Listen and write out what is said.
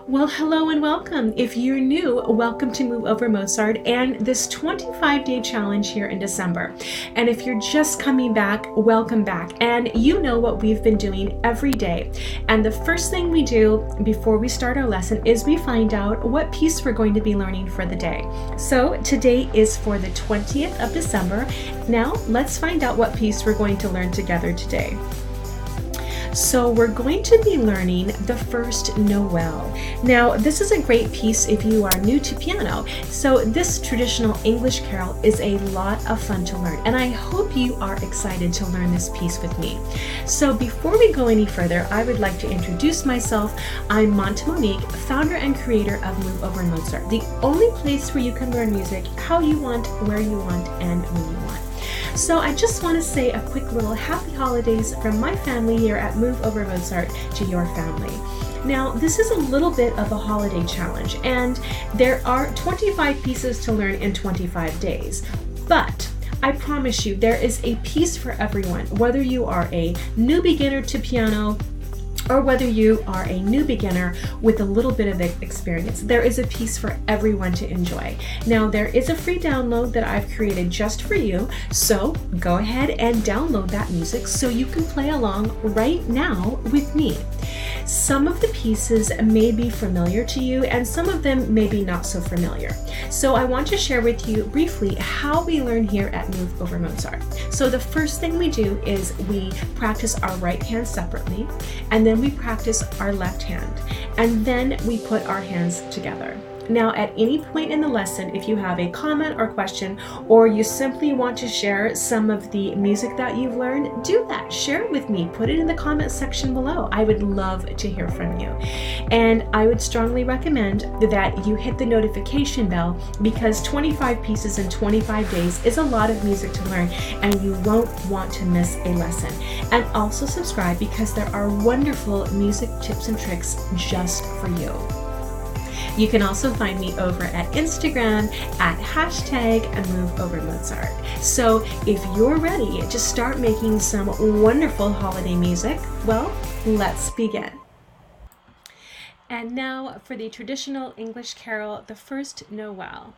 Well, hello and welcome. If you're new, welcome to Move Over Mozart and this 25-day challenge here in December. And if you're just coming back, welcome back. And you know what we've been doing every day. And the first thing we do before we start our lesson is we find out what piece we're going to be learning for the day. So today is for the 20th of December. Now let's find out what piece we're going to learn together today. So we're going to be learning the First Noel. Now, this is a great piece if you are new to piano. So this traditional English carol is a lot of fun to learn, and I hope you are excited to learn this piece with me. So before we go any further, I would like to introduce myself. I'm Monte Monique, founder and creator of Move Over Mozart, the only place where you can learn music how you want, where you want, and when you want. So I just want to say a quick little happy holidays from my family here at Move Over Mozart to your family. Now, this is a little bit of a holiday challenge, and there are 25 pieces to learn in 25 days. But I promise you, there is a piece for everyone, whether you are a new beginner to piano, or whether you are a new beginner with a little bit of experience. There is a piece for everyone to enjoy. Now, there is a free download that I've created just for you, so go ahead and download that music so you can play along right now with me. Some of the pieces may be familiar to you and some of them may be not so familiar. So I want to share with you briefly how we learn here at Move Over Mozart. So the first thing we do is we practice our right hand separately, and then we practice our left hand, and then we put our hands together. Now, at any point in the lesson, if you have a comment or question, or you simply want to share some of the music that you've learned, do that. Share it with me. Put it in the comment section below. I would love to hear from you. And I would strongly recommend that you hit the notification bell, because 25 pieces in 25 days is a lot of music to learn, and you won't want to miss a lesson. And also subscribe, because there are wonderful music tips and tricks just for you. You can also find me over at Instagram at #MoveOverMozart. So if you're ready to start making some wonderful holiday music, well, let's begin. And now for the traditional English carol, the First Noel.